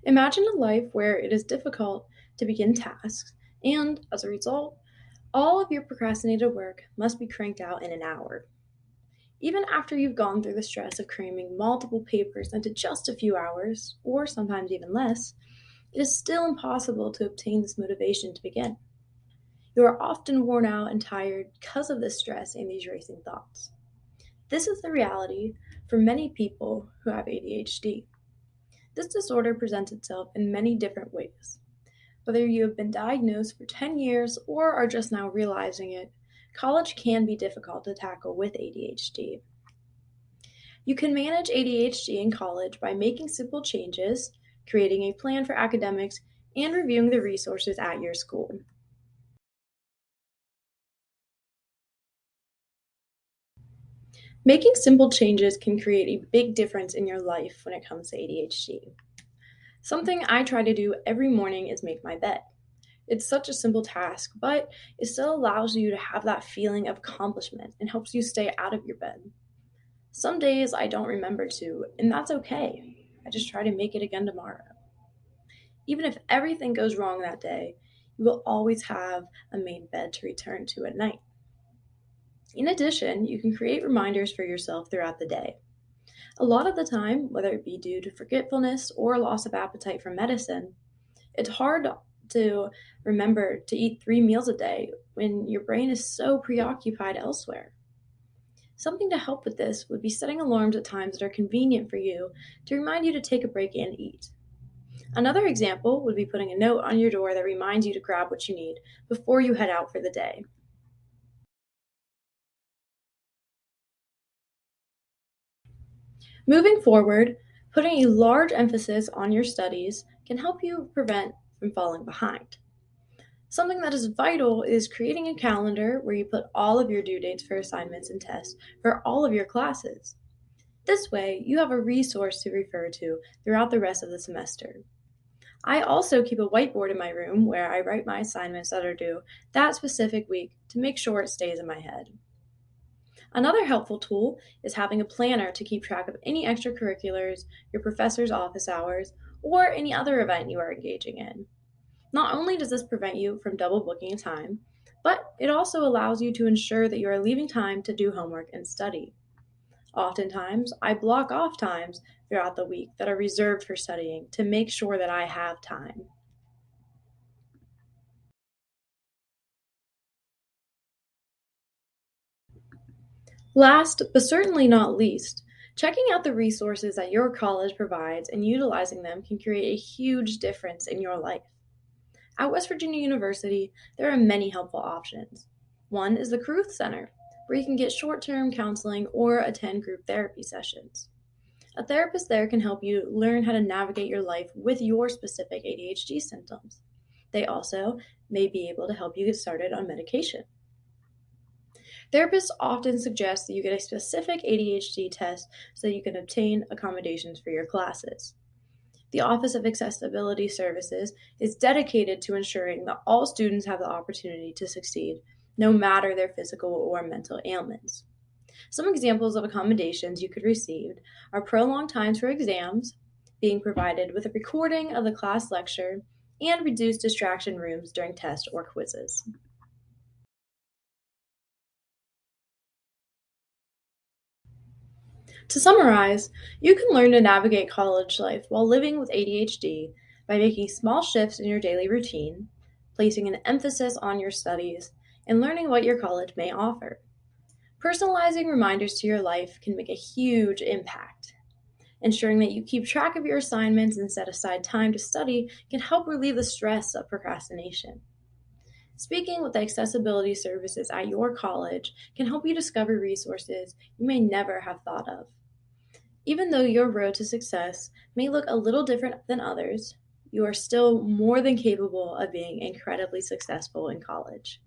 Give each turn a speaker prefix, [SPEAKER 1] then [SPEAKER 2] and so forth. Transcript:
[SPEAKER 1] Imagine a life where it is difficult to begin tasks, and as a result, all of your procrastinated work must be cranked out in an hour. Even after you've gone through the stress of cramming multiple papers into just a few hours, or sometimes even less, it is still impossible to obtain this motivation to begin. You are often worn out and tired because of this stress and these racing thoughts. This is the reality for many people who have ADHD. This disorder presents itself in many different ways. Whether you have been diagnosed for 10 years or are just now realizing it, college can be difficult to tackle with ADHD. You can manage ADHD in college by making simple changes, creating a plan for academics, and reviewing the resources at your school. Making simple changes can create a big difference in your life when it comes to ADHD. Something I try to do every morning is make my bed. It's such a simple task, but it still allows you to have that feeling of accomplishment and helps you stay out of your bed. Some days I don't remember to, and that's okay. I just try to make it again tomorrow. Even if everything goes wrong that day, you will always have a main bed to return to at night. In addition, you can create reminders for yourself throughout the day. A lot of the time, whether it be due to forgetfulness or loss of appetite from medicine, it's hard to remember to eat 3 meals a day when your brain is so preoccupied elsewhere. Something to help with this would be setting alarms at times that are convenient for you to remind you to take a break and eat. Another example would be putting a note on your door that reminds you to grab what you need before you head out for the day. Moving forward, putting a large emphasis on your studies can help you prevent from falling behind. Something that is vital is creating a calendar where you put all of your due dates for assignments and tests for all of your classes. This way, you have a resource to refer to throughout the rest of the semester. I also keep a whiteboard in my room where I write my assignments that are due that specific week to make sure it stays in my head. Another helpful tool is having a planner to keep track of any extracurriculars, your professor's office hours, or any other event you are engaging in. Not only does this prevent you from double booking time, but it also allows you to ensure that you are leaving time to do homework and study. Oftentimes, I block off times throughout the week that are reserved for studying to make sure that I have time. Last, but certainly not least, checking out the resources that your college provides and utilizing them can create a huge difference in your life. At West Virginia University, there are many helpful options. One is the Caruth Center, where you can get short term counseling or attend group therapy sessions. A therapist there can help you learn how to navigate your life with your specific ADHD symptoms. They also may be able to help you get started on medication. Therapists often suggest that you get a specific ADHD test so that you can obtain accommodations for your classes. The Office of Accessibility Services is dedicated to ensuring that all students have the opportunity to succeed, no matter their physical or mental ailments. Some examples of accommodations you could receive are prolonged times for exams, being provided with a recording of the class lecture, and reduced distraction rooms during tests or quizzes. To summarize, you can learn to navigate college life while living with ADHD by making small shifts in your daily routine, placing an emphasis on your studies, and learning what your college may offer. Personalizing reminders to your life can make a huge impact. Ensuring that you keep track of your assignments and set aside time to study can help relieve the stress of procrastination. Speaking with the accessibility services at your college can help you discover resources you may never have thought of. Even though your road to success may look a little different than others, you are still more than capable of being incredibly successful in college.